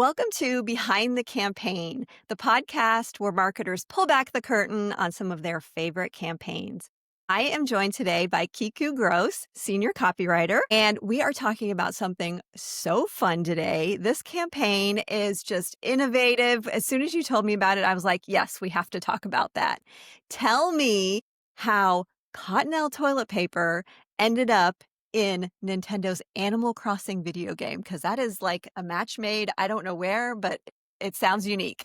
Welcome to Behind the Campaign, the podcast where marketers pull back the curtain on some of their favorite campaigns. I am joined today by Kiku Gross, senior copywriter, and we are talking about something so fun today. This campaign is just innovative. As soon as you told me about it, I was like, yes, we have to talk about that. Tell me how Cottonelle toilet paper ended up in Nintendo's Animal Crossing video game, because that is like a match made I don't know where, but it sounds unique.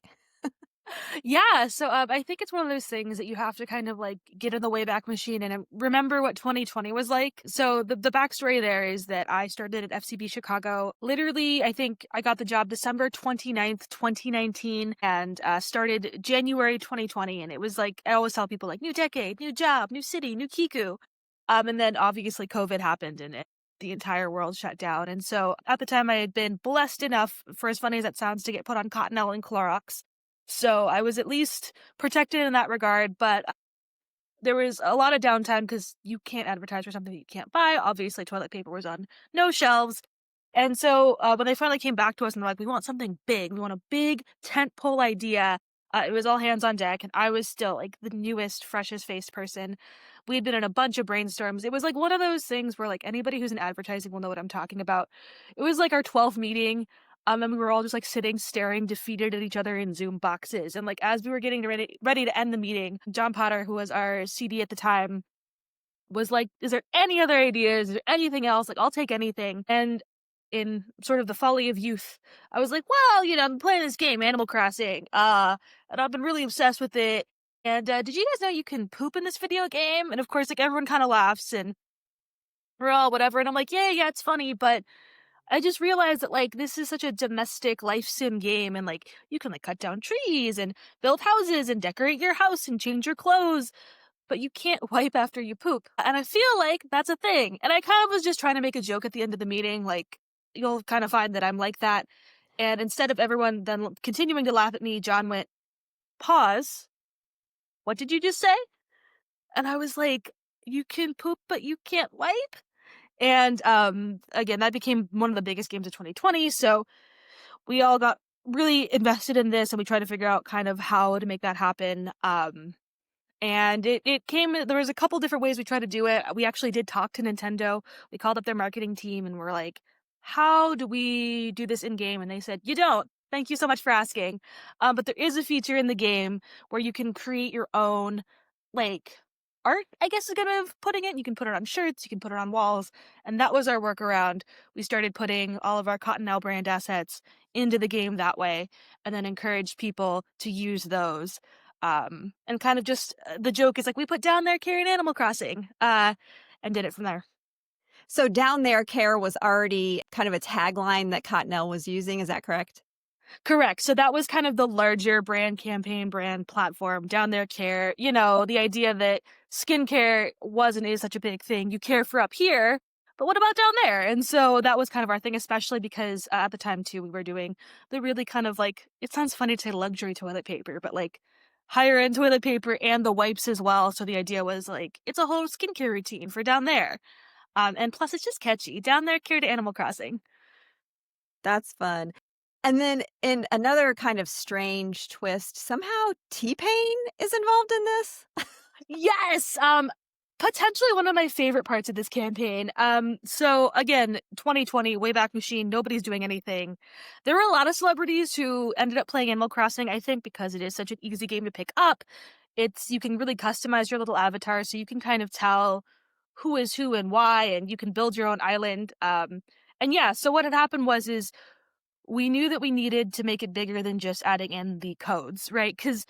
Yeah, I think it's one of those things that you have to kind of like get in the Wayback Machine and remember what 2020 was like. So the backstory there is that I started at FCB Chicago. Literally, I think I got the job December 29th, 2019, and started January 2020. And it was like I always tell people like new decade, new job, new city, new Kiku. And then obviously COVID happened and the entire world shut down. And so at the time I had been blessed enough, for as funny as that sounds, to get put on Cottonelle and Clorox. So I was at least protected in that regard, but there was a lot of downtime because you can't advertise for something that you can't buy. Obviously, toilet paper was on no shelves. And so when they finally came back to us and they're like, we want something big, we want a big tentpole idea, it was all hands on deck. And I was still like the newest, freshest faced person. We'd been in a bunch of brainstorms. It was like one of those things where like anybody who's in advertising will know what I'm talking about. It was like our 12th meeting. And we were all just like sitting, staring, defeated at each other in Zoom boxes. And like as we were getting ready to end the meeting, John Potter, who was our CD at the time, was like, "Is there any other ideas? Is there anything else? Like, I'll take anything." And in sort of the folly of youth, I was like, "Well, I'm playing this game, Animal Crossing, and I've been really obsessed with it. And did you guys know you can poop in this video game?" And of course, like everyone kind of laughs and we're all whatever. And I'm like, "Yeah, it's funny, but." I just realized that, like, this is such a domestic life sim game, and, like, you can, like, cut down trees and build houses and decorate your house and change your clothes, but you can't wipe after you poop. And I feel like that's a thing. And I kind of was just trying to make a joke at the end of the meeting, like, you'll kind of find that I'm like that. And instead of everyone then continuing to laugh at me, John went, "Pause. What did you just say?" And I was like, "You can poop, but you can't wipe?" And again, that became one of the biggest games of 2020. So we all got really invested in this and we tried to figure out kind of how to make that happen. And it came, there was a couple different ways we tried to do it. We actually did talk to Nintendo. We called up their marketing team and we're like, how do we do this in game? And they said, you don't. Thank you so much for asking. But there is a feature in the game where you can create your own, like, art, I guess is a good way of putting it. You can put it on shirts, you can put it on walls. And that was our workaround. We started putting all of our Cottonelle brand assets into the game that way and then encouraged people to use those. And kind of just the joke is like, we put down there carrying Animal Crossing, and did it from there. So down there, care was already kind of a tagline that Cottonelle was using. Is that correct? Correct. So that was kind of the larger brand campaign, brand platform, down there care, the idea that skincare was and is such a big thing. You care for up here, but what about down there? And so that was kind of our thing, especially because at the time too, we were doing the really kind of like, it sounds funny to say luxury toilet paper, but like higher end toilet paper and the wipes as well. So the idea was like, it's a whole skincare routine for down there. And plus it's just catchy. Down there care to Animal Crossing. That's fun. And then in another kind of strange twist, somehow T-Pain is involved in this? Yes, potentially one of my favorite parts of this campaign. So again, 2020, Wayback Machine, nobody's doing anything. There were a lot of celebrities who ended up playing Animal Crossing, I think because it is such an easy game to pick up. You can really customize your little avatar, so you can kind of tell who is who and why, and you can build your own island. And yeah, so what had happened is we knew that we needed to make it bigger than just adding in the codes, right? Because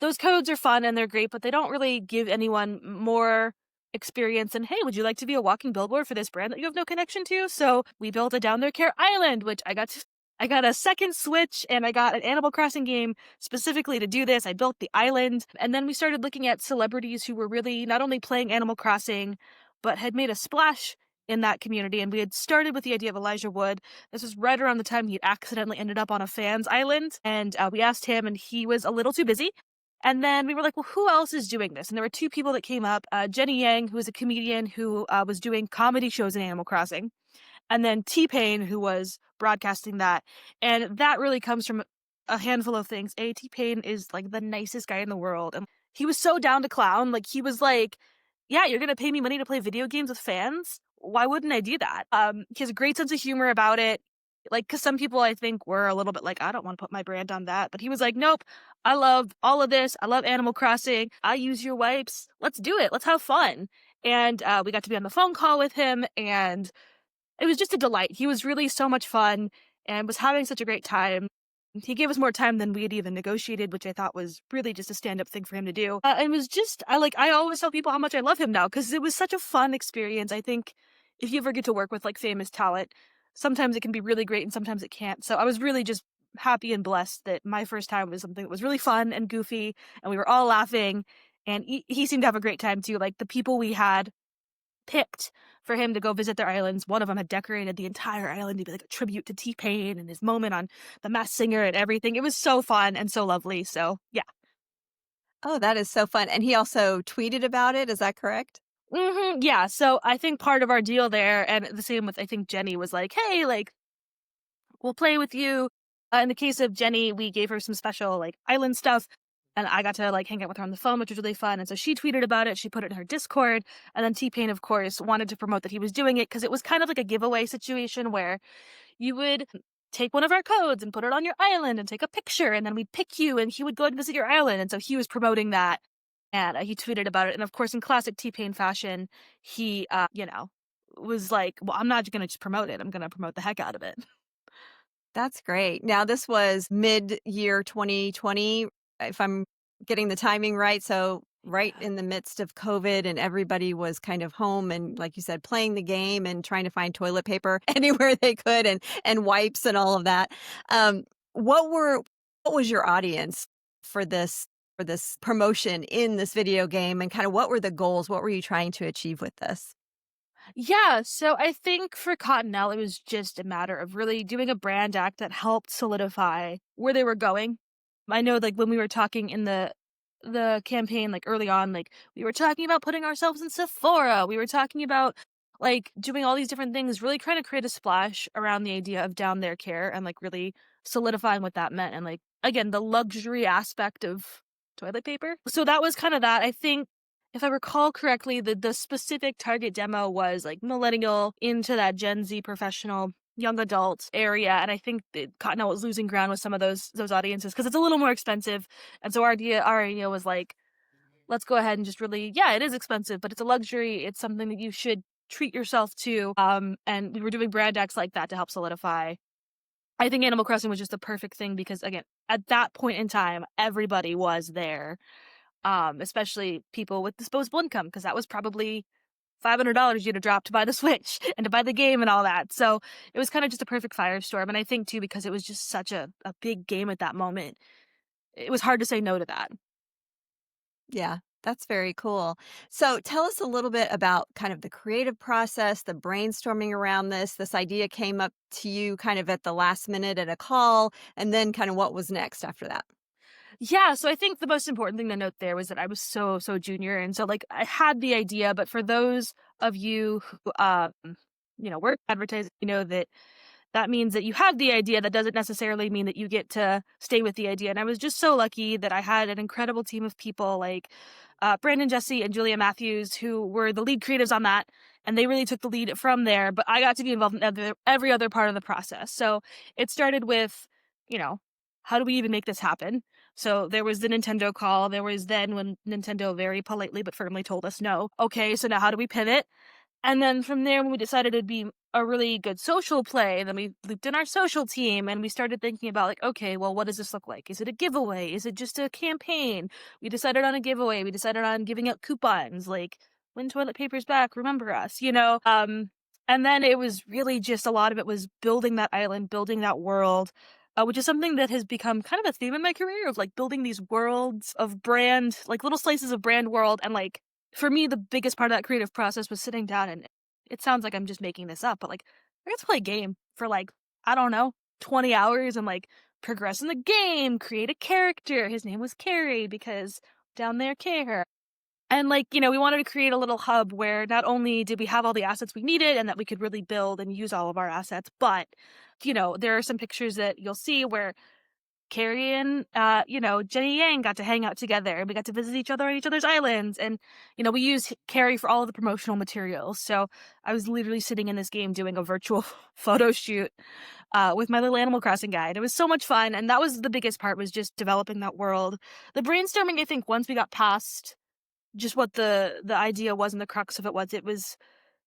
those codes are fun and they're great, but they don't really give anyone more experience. And hey, would you like to be a walking billboard for this brand that you have no connection to? So we built a Down There Care Island, which I got a second Switch and I got an Animal Crossing game specifically to do this. I built the island. And then we started looking at celebrities who were really not only playing Animal Crossing, but had made a splash in that community. And we had started with the idea of Elijah Wood. This was right around the time he accidentally ended up on a fan's island. And we asked him and he was a little too busy. And then we were like, well, who else is doing this? And there were two people that came up. Jenny Yang, who is a comedian who was doing comedy shows in Animal Crossing. and then T-Pain, who was broadcasting that. And that really comes from a handful of things. T-Pain is like the nicest guy in the world. And he was so down to clown. Like he was like, yeah, you're gonna pay me money to play video games with fans? Why wouldn't I do that? He has a great sense of humor about it. Like, cause some people I think were a little bit like, I don't want to put my brand on that. But he was like, nope, I love all of this. I love Animal Crossing. I use your wipes. Let's do it. Let's have fun. And we got to be on the phone call with him, and it was just a delight. He was really so much fun and was having such a great time. He gave us more time than we had even negotiated, which I thought was really just a stand-up thing for him to do. And it was just I always tell people how much I love him now because it was such a fun experience. I think if you ever get to work with like famous talent, sometimes it can be really great and sometimes it can't. So I was really just happy and blessed that my first time was something that was really fun and goofy, and we were all laughing, and he seemed to have a great time too. Like the people we had picked for him to go visit their islands. One of them had decorated the entire island to be like a tribute to T-Pain and his moment on The Masked Singer and everything. It was so fun and so lovely. So yeah. Oh, that is so fun. And he also tweeted about it. Is that correct? Yeah. So I think part of our deal there, and the same with I think Jenny was like, hey, like we'll play with you. In the case of Jenny, we gave her some special like island stuff. And I got to like hang out with her on the phone, which was really fun. And so she tweeted about it. She put it in her Discord. And then T-Pain, of course, wanted to promote that he was doing it because it was kind of like a giveaway situation where you would take one of our codes and put it on your island and take a picture. And then we'd pick you and he would go and visit your island. And so he was promoting that. And he tweeted about it. And of course, in classic T-Pain fashion, he, was like, well, I'm not going to just promote it. I'm going to promote the heck out of it. That's great. Now, this was mid-year 2020, if I'm getting the timing right. So, right in the midst of COVID, and everybody was kind of home and, like you said, playing the game and trying to find toilet paper anywhere they could, and wipes and all of that. Um, what were what was your audience for this promotion in this video game, and kind of what were the goals? What were you trying to achieve with this? Yeah, so I think for Cottonelle, it was just a matter of really doing a brand act that helped solidify where they were going. I know, like when we were talking in the campaign, like early on, like we were talking about putting ourselves in Sephora. We were talking about like doing all these different things, really trying to create a splash around the idea of down there care and like really solidifying what that meant and like again the luxury aspect of toilet paper. So that was kind of that. I think if I recall correctly, the specific target demo was like millennial into that Gen Z professional young adult area, and I think that Cottonelle was losing ground with some of those audiences because it's a little more expensive. And so our idea was like, let's go ahead and just really, yeah, it is expensive, but it's a luxury. It's something that you should treat yourself to. And we were doing brand acts like that to help solidify. I think Animal Crossing was just the perfect thing because again, at that point in time, everybody was there, especially people with disposable income, because that was probably $500 you'd have dropped to buy the Switch and to buy the game and all that. So it was kind of just a perfect firestorm. And I think too, because it was just such a big game at that moment, it was hard to say no to that. Yeah, that's very cool. So tell us a little bit about kind of the creative process, the brainstorming around this. This idea came up to you kind of at the last minute at a call, and then kind of what was next after that? Yeah, so I think the most important thing to note there was that I was so junior, and so like I had the idea, but for those of you who work advertising, you know that that means that you have the idea. That doesn't necessarily mean that you get to stay with the idea. And I was just so lucky that I had an incredible team of people like Brandon Jesse and Julia Matthews, who were the lead creatives on that. And they really took the lead from there. But I got to be involved in every other part of the process. So it started with, you know, how do we even make this happen? So there was the Nintendo call. There was then when Nintendo very politely but firmly told us no. Okay, so now how do we pivot? And then from there, when we decided it'd be a really good social play, then we looped in our social team and we started thinking about like, okay, well, what does this look like? Is it a giveaway? Is it just a campaign? We decided on a giveaway. We decided on giving out coupons like when toilet paper's back, remember us, you know? And then it was really just a lot of it was building that island, building that world, which is something that has become kind of a theme in my career of like building these worlds of brand, like little slices of brand world. And like, for me, the biggest part of that creative process was sitting down and it sounds like I'm just making this up, but like I got to play a game for like, I don't know, 20 hours and like progress in the game, create a character. His name was Carrie because down there care. And, like, we wanted to create a little hub where not only did we have all the assets we needed and that we could really build and use all of our assets, but, there are some pictures that you'll see where Carrie and, Jenny Yang got to hang out together, and we got to visit each other on each other's islands, and, we used Carrie for all of the promotional materials, so I was literally sitting in this game doing a virtual photo shoot, with my little Animal Crossing guide. It was so much fun, and that was the biggest part, was just developing that world. The brainstorming, I think, once we got past just what the idea was and the crux of it was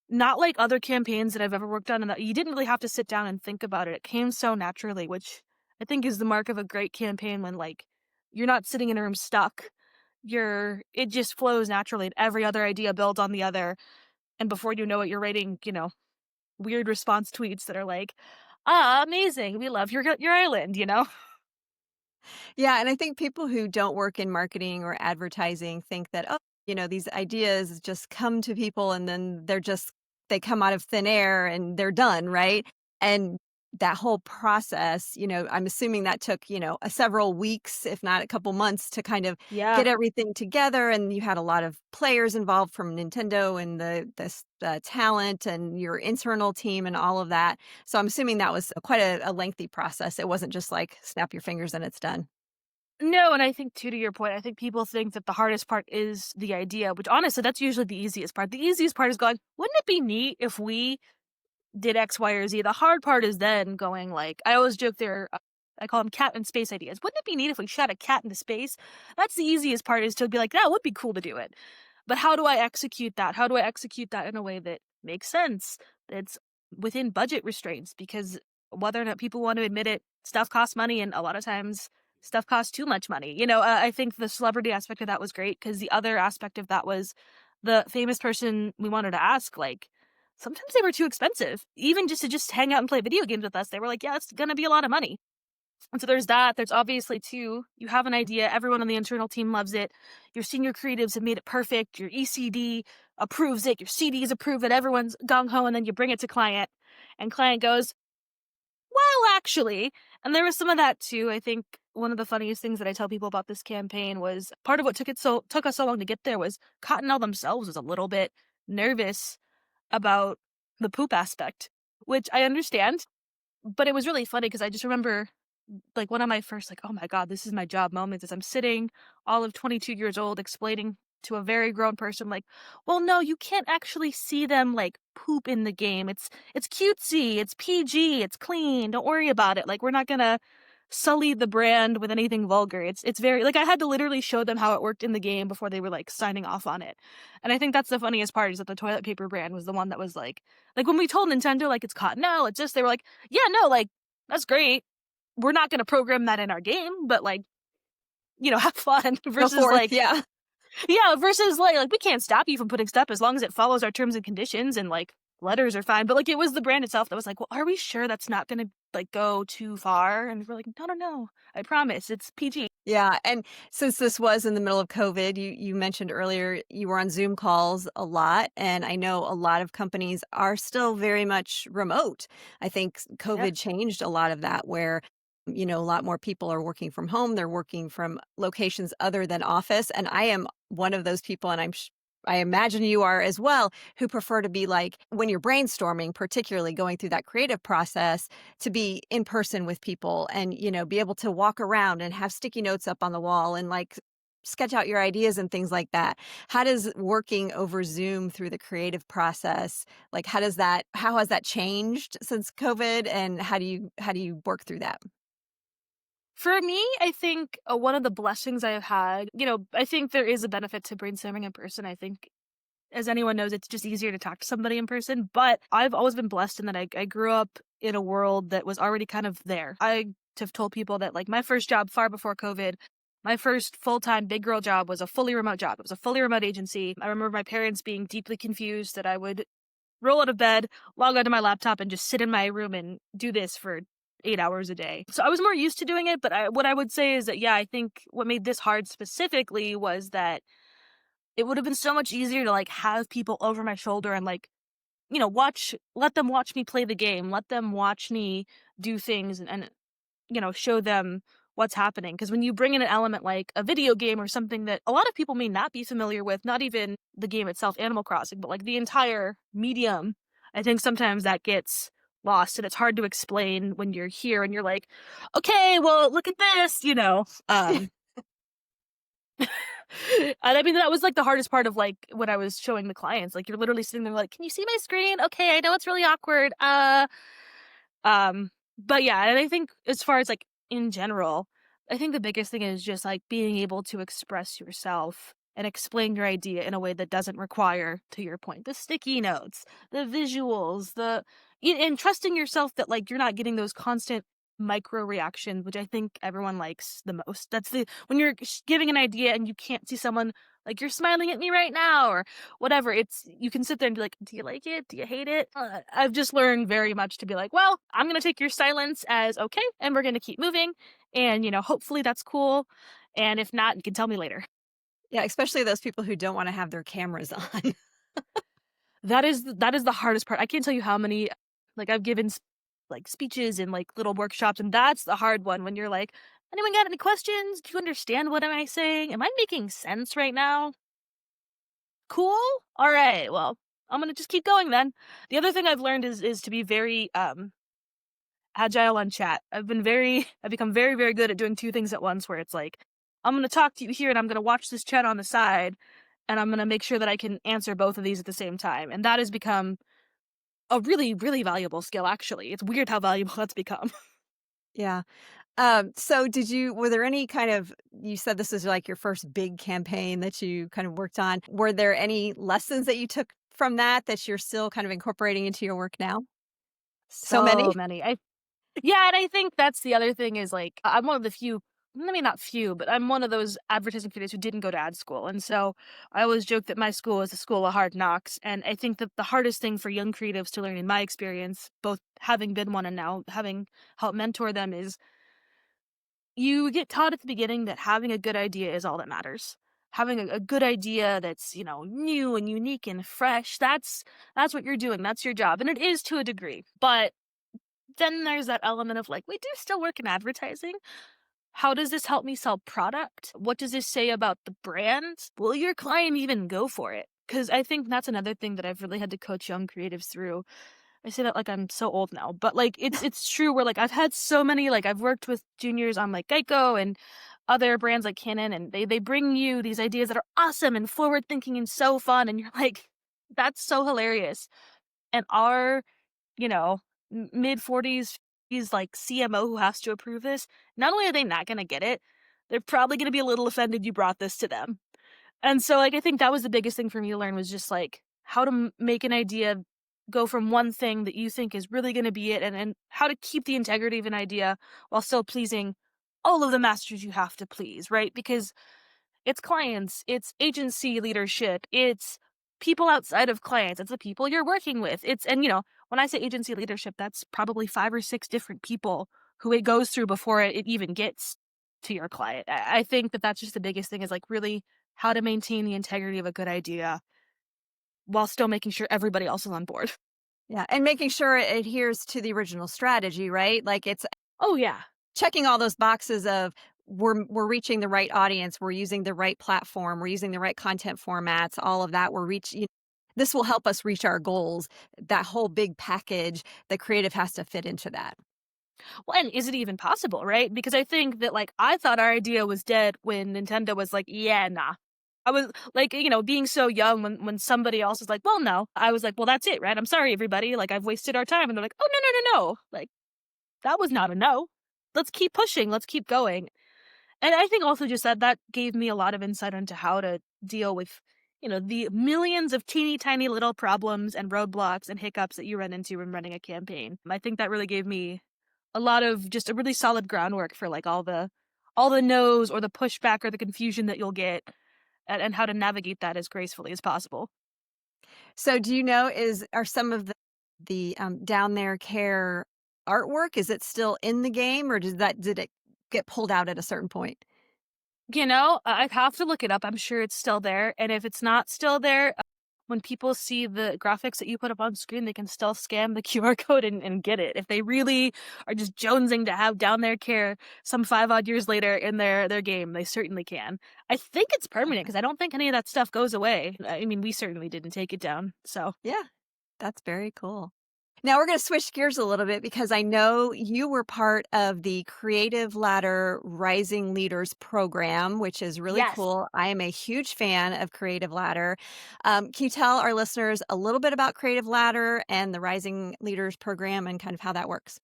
not like other campaigns that I've ever worked on, and that you didn't really have to sit down and think about it. It came so naturally, which I think is the mark of a great campaign when, like, you're not sitting in a room stuck. It just flows naturally, and every other idea builds on the other, and before you know it, you're writing, weird response tweets that are like, "Ah, amazing. We love your island." Yeah, and I think people who don't work in marketing or advertising think that, oh, these ideas just come to people and then they come out of thin air and they're done, right? And that whole process, I'm assuming that took, several weeks, if not a couple months to kind of Yeah. get everything together. And you had a lot of players involved from Nintendo and the talent and your internal team and all of that. So I'm assuming that was quite a lengthy process. It wasn't just like snap your fingers and it's done. No, and I think too, to your point, I think people think that the hardest part is the idea, which honestly, that's usually the easiest part. The easiest part is going, wouldn't it be neat if we did X, Y, or Z? The hard part is then going like, I always joke I call them cat and space ideas. Wouldn't it be neat if we shot a cat into space? That's the easiest part, is to be like, that would be cool to do it. But how do I execute that? How do I execute that in a way that makes sense? That's within budget restraints, because whether or not people want to admit it, stuff costs money, and a lot of times stuff costs too much money. I think the celebrity aspect of that was great, because the other aspect of that was the famous person we wanted to ask, like, sometimes they were too expensive. Even just hang out and play video games with us, they were like, yeah, it's gonna be a lot of money. And so there's that. There's obviously too, you have an idea, everyone on the internal team loves it. Your senior creatives have made it perfect. Your ECD approves it. Your CDs approve it. Everyone's gung ho, and then you bring it to client, and client goes, "Well, actually," and there was some of that too. I think one of the funniest things that I tell people about this campaign was part of what took us so long to get there was Cottonelle themselves was a little bit nervous about the poop aspect, which I understand, but it was really funny because I just remember, like, one of my first, like, "Oh my god, this is my job" moments is I'm sitting, all of 22 years old, explaining to a very grown person, like, "Well, no, you can't actually see them, like, poop in the game. It's cutesy, it's PG, it's clean, don't worry about it. Like, we're not gonna sully the brand with anything vulgar." It's very, like, I had to literally show them how it worked in the game before they were, like, signing off on it. And I think that's the funniest part, is that the toilet paper brand was the one that was like, when we told Nintendo, like, "It's Cottonelle," it's just they were like, "Yeah, no, like, that's great. We're not gonna program that in our game, but, like, have fun," Go versus, forth. like, Yeah. yeah, versus, like, we can't stop you from putting stuff as long as it follows our terms and conditions, and, like, letters are fine. But, like, it was the brand itself that was like, "Well, are we sure that's not gonna, like, go too far?" And we're like, "No, no, no. I promise. It's PG." Yeah, and since this was in the middle of COVID, you mentioned earlier you were on Zoom calls a lot, and I know a lot of companies are still very much remote. I think Yep. COVID changed a lot of that where, a lot more people are working from home, they're working from locations other than office, and I am one of those people, and I imagine you are as well, who prefer to be like when you're brainstorming, particularly going through that creative process, to be in person with people and, be able to walk around and have sticky notes up on the wall and like sketch out your ideas and things like that. How does working over Zoom through the creative process, like how has that changed since COVID, and how do you work through that? For me, I think, one of the blessings I have had, I think there is a benefit to brainstorming in person. I think, as anyone knows, it's just easier to talk to somebody in person. But I've always been blessed in that I grew up in a world that was already kind of there. I have told people that, like, my first job far before COVID, my first full time big girl job was a fully remote job. It was a fully remote agency. I remember my parents being deeply confused that I would roll out of bed, log onto my laptop, and just sit in my room and do this for 8 hours a day. So I was more used to doing it. But what I would say is that, yeah, I think what made this hard specifically was that it would have been so much easier to, like, have people over my shoulder and, like, let them watch me play the game, let them watch me do things, and show them what's happening. Because when you bring in an element like a video game or something that a lot of people may not be familiar with, not even the game itself, Animal Crossing, but like the entire medium, I think sometimes that gets lost and it's hard to explain when you're here and you're like, okay, well, look at this, you know. And I mean, that was like the hardest part of like when I was showing the clients. Like you're literally sitting there like, can you see my screen? Okay, I know it's really awkward. But yeah, and I think as far as like in general, I think the biggest thing is just like being able to express yourself and explain your idea in a way that doesn't require, to your point, the sticky notes, the visuals, and trusting yourself that like you're not getting those constant micro reactions, which I think everyone likes the most. That's the when you're giving an idea and you can't see someone like you're smiling at me right now or whatever. It's you can sit there and be like, do you like it? Do you hate it? I've just learned very much to be like, well, I'm gonna take your silence as okay, and we're gonna keep moving, and hopefully that's cool. And if not, you can tell me later. Yeah, especially those people who don't wanna have their cameras on. That is the hardest part. I can't tell you how many like I've given like speeches and like little workshops, and that's the hard one when you're like, anyone got any questions? Do you understand what am I saying? Am I making sense right now? Cool. All right. Well, I'm gonna just keep going then. The other thing I've learned is to be very agile on chat. I've become very, very good at doing two things at once where it's like, I'm gonna talk to you here and I'm gonna watch this chat on the side and I'm gonna make sure that I can answer both of these at the same time. And that has become a really, really valuable skill actually. It's weird how valuable that's become. Yeah. So were there any kind of you said this is like your first big campaign that you kind of worked on. Were there any lessons that you took from that you're still kind of incorporating into your work now? So So many? many. Yeah, and I think that's the other thing is, like, I'm one of the few I mean, not few, but I'm one of those advertising creators who didn't go to ad school, and so I always joke that my school is a school of hard knocks, and I think that the hardest thing for young creatives to learn in my experience, both having been one and now having helped mentor them, is you get taught at the beginning that having a good idea is all that matters. Having a good idea that's, new and unique and fresh, that's what you're doing, that's your job, and it is to a degree, but then there's that element of, like, we do still work in advertising. How does this help me sell product? What does this say about the brand? Will your client even go for it? Because I think that's another thing that I've really had to coach young creatives through. I say that like I'm so old now, but like it's true where like I've had so many like I've worked with juniors on like Geico and other brands like Canon and they bring you these ideas that are awesome and forward thinking and so fun and you're like that's so hilarious. And our mid-40s, he's like CMO who has to approve this, not only are they not gonna get it, they're probably gonna be a little offended you brought this to them. And so, like, I think that was the biggest thing for me to learn was just, like, how to make an idea go from one thing that you think is really gonna be it and how to keep the integrity of an idea while still pleasing all of the masters you have to please, right? Because it's clients, it's agency leadership, it's people outside of clients, it's the people you're working with. When I say agency leadership, that's probably 5 or 6 different people who it goes through before it even gets to your client. I think that that's just the biggest thing is like really how to maintain the integrity of a good idea while still making sure everybody else is on board. Yeah, and making sure it adheres to the original strategy, right? Like, it's Oh yeah. checking all those boxes of we're reaching the right audience, we're using the right platform, we're using the right content formats, all of that. This will help us reach our goals. That whole big package, the creative has to fit into that. Well, and is it even possible, right? Because I think that, like, I thought our idea was dead when Nintendo was like, yeah, nah. I was like, being so young when somebody else was like, well, no. I was like, well, that's it, right? I'm sorry, everybody. Like, I've wasted our time. And they're like, oh, no, no, no, no. Like, that was not a no. Let's keep pushing. Let's keep going. And I think also just that gave me a lot of insight into how to deal with, the millions of teeny tiny little problems and roadblocks and hiccups that you run into when running a campaign. I think that really gave me a lot of just a really solid groundwork for like all the no's or the pushback or the confusion that you'll get and how to navigate that as gracefully as possible. So, do you know are some of the down there care artwork, is it still in the game, or did it get pulled out at a certain point? I'd have to look it up. I'm sure it's still there. And if it's not still there, when people see the graphics that you put up on screen, they can still scan the QR code and get it. If they really are just jonesing to have down their care some 5 odd years later in their game, they certainly can. I think it's permanent because I don't think any of that stuff goes away. I mean, we certainly didn't take it down. So Yeah, that's very cool. Now we're going to switch gears a little bit because I know you were part of the Creative Ladder Rising Leaders program, which is really yes. cool. I am a huge fan of Creative Ladder. Can you tell our listeners a little bit about Creative Ladder and the Rising Leaders program and kind of how that works?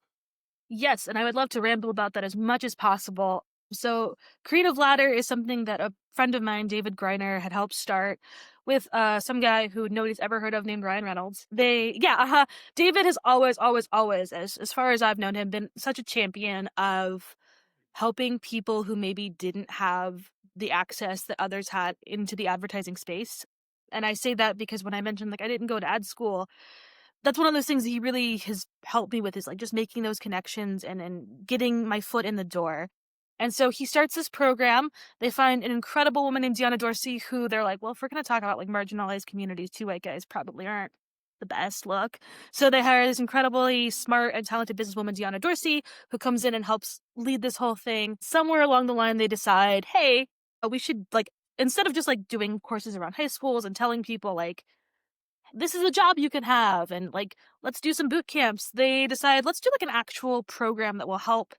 Yes, and I would love to ramble about that as much as possible. So, Creative Ladder is something that a friend of mine, David Greiner, had helped start with some guy who nobody's ever heard of named Ryan Reynolds. David has always, as far as I've known him, been such a champion of helping people who maybe didn't have the access that others had into the advertising space. And I say that because when I mentioned like I didn't go to ad school, that's one of those things that he really has helped me with is like just making those connections and getting my foot in the door. And so he starts this program. They find an incredible woman named Deanna Dorsey who they're like, well, if we're going to talk about like marginalized communities, two white guys probably aren't the best look. So they hire this incredibly smart and talented businesswoman, Deanna Dorsey, who comes in and helps lead this whole thing. Somewhere along the line, they decide, hey, we should like, instead of just like doing courses around high schools and telling people like, this is a job you can have and like let's do some boot camps, they decide let's do like an actual program that will help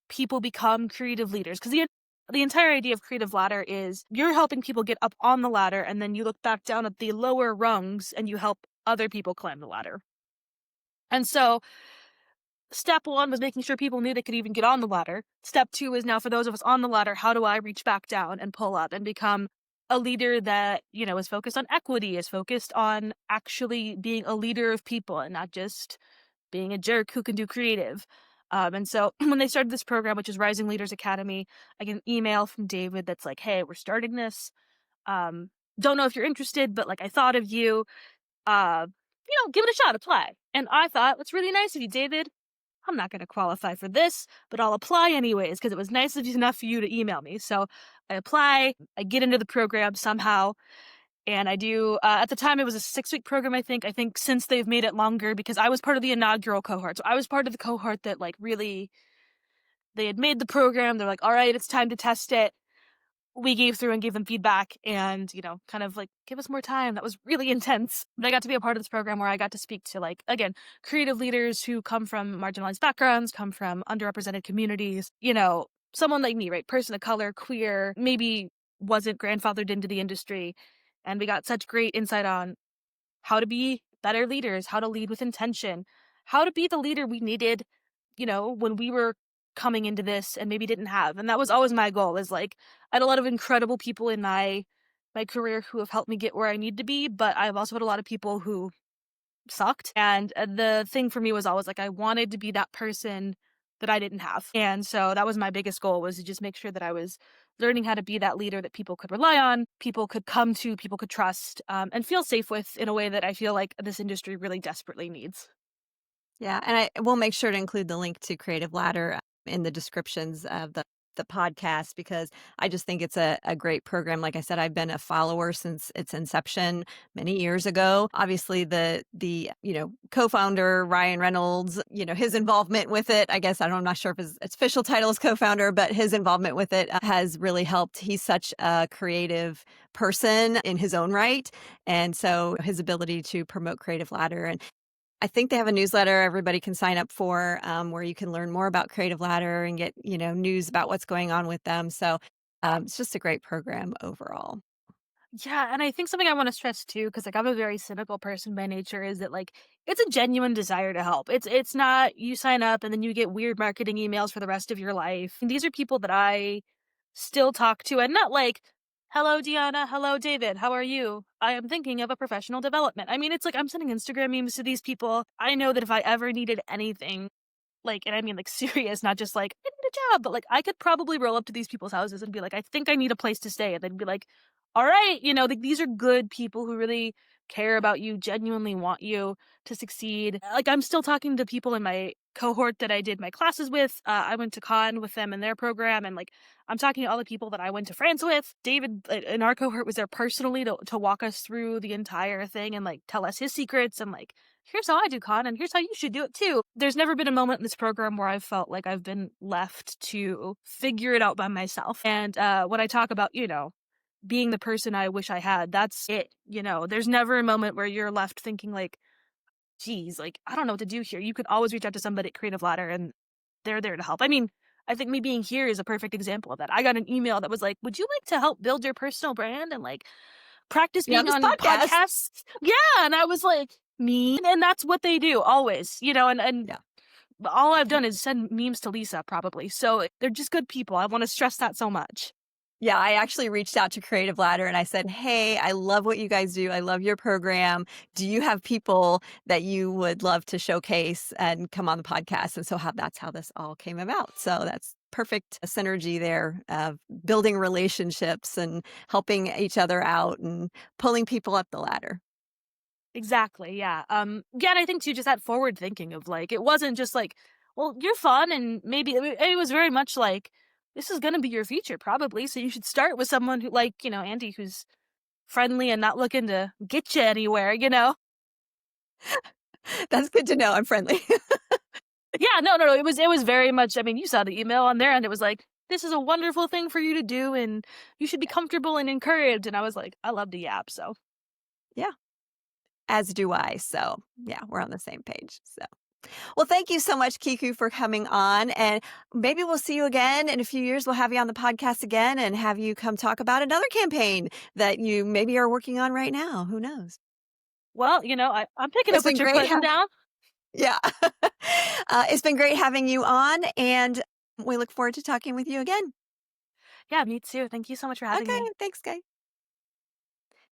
people become creative leaders because the entire idea of Creative Ladder is you're helping people get up on the ladder and then you look back down at the lower rungs and you help other people climb the ladder. And so step one was making sure people knew they could even get on the ladder. Step two is now for those of us on the ladder, how do I reach back down and pull up and become a leader that, you know, is focused on equity, is focused on actually being a leader of people and not just being a jerk who can do creative. And so when they started this program, which is Rising Leaders Academy, I get an email from David that's like, hey, we're starting this. Um, don't know if you're interested, but like I thought of you. Uh, give it a shot, apply. And I thought, that's really nice of you, David. I'm not going to qualify for this, but I'll apply anyways because it was nice enough for you to email me. So I apply, I get into the program somehow, and I do. At the time, it was a 6-week program. I think. I think since they've made it longer because I was part of the inaugural cohort. So I was part of the cohort that like really they had made the program. They're like, all right, it's time to test it. We gave through and gave them feedback and, kind of like, give us more time. That was really intense. But I got to be a part of this program where I got to speak to, like, again, creative leaders who come from marginalized backgrounds, come from underrepresented communities, someone like me, right? Person of color, queer, maybe wasn't grandfathered into the industry. And we got such great insight on how to be better leaders, how to lead with intention, how to be the leader we needed, when we were coming into this and maybe didn't have. And that was always my goal is like, I had a lot of incredible people in my career who have helped me get where I need to be, but I've also had a lot of people who sucked. And the thing for me was always like, I wanted to be that person that I didn't have. And so that was my biggest goal was to just make sure that I was learning how to be that leader that people could rely on, people could come to, people could trust, and feel safe with in a way that I feel like this industry really desperately needs. Yeah, and I will make sure to include the link to Creative Ladder in the descriptions of the podcast because I just think it's a great program. Like I said, I've been a follower since its inception many years ago. Obviously, the co-founder Ryan Reynolds, his involvement with it. I guess I'm not sure if his official title is co-founder, but his involvement with it has really helped. He's such a creative person in his own right, and so his ability to promote Creative Ladder and I think they have a newsletter everybody can sign up for where you can learn more about Creative Ladder and get, news about what's going on with them. So it's just a great program overall. Yeah, and I think something I want to stress too, because like I'm a very cynical person by nature, is that like it's a genuine desire to help. It's not you sign up and then you get weird marketing emails for the rest of your life. And these are people that I still talk to, and not like, "Hello, Deanna. Hello, David. How are you? I am thinking of a professional development." I mean, it's like I'm sending Instagram memes to these people. I know that if I ever needed anything, like, and I mean like serious, not just like I need a job, but like I could probably roll up to these people's houses and be like, I think I need a place to stay, and they'd be like, all right, like these are good people who really care about you, genuinely want you to succeed. Like I'm still talking to people in my cohort that I did my classes with. I went to con with them in their program, and like I'm talking to all the people that I went to France with. David in our cohort was there personally to walk us through the entire thing and like tell us his secrets and like here's how I do con and here's how you should do it too. There's never been a moment in this program where I've felt like I've been left to figure it out by myself. And when I talk about, being the person I wish I had, that's it. There's never a moment where you're left thinking like, geez, like, I don't know what to do here. You could always reach out to somebody at Creative Ladder and they're there to help. I mean, I think me being here is a perfect example of that. I got an email that was like, would you like to help build your personal brand and like practice Be on being this on podcast. podcasts? Yeah. And I was like, me. And that's what they do always, and Yeah. all I've done is send memes to Lisa probably. So they're just good people. I want to stress that so much. Yeah, I actually reached out to Creative Ladder and I said, "Hey, I love what you guys do. I love your program. Do you have people that you would love to showcase and come on the podcast?" And so that's how this all came about. So that's perfect synergy there of building relationships and helping each other out and pulling people up the ladder. Exactly, yeah. Yeah, and I think too, just that forward thinking of like, it wasn't just like, well, you're fun, and maybe it was very much like, this is gonna be your future probably, so you should start with someone who, like, Andy, who's friendly and not looking to get you anywhere. That's good to know. I'm friendly. Yeah, no, it was very much. I mean, you saw the email on there, and it was like, this is a wonderful thing for you to do, and you should be comfortable and encouraged. And I was like, I love to yap, so. Yeah, as do I. So, yeah, we're on the same page. So. Well, thank you so much, Kiku, for coming on. And maybe we'll see you again in a few years. We'll have you on the podcast again and have you come talk about another campaign that you maybe are working on right now. Who knows? Well, I'm picking It's up been what you're great. putting down. Yeah. It's been great having you on. And we look forward to talking with you again. Yeah, me too. Thank you so much for having Okay. me. Thanks, guys.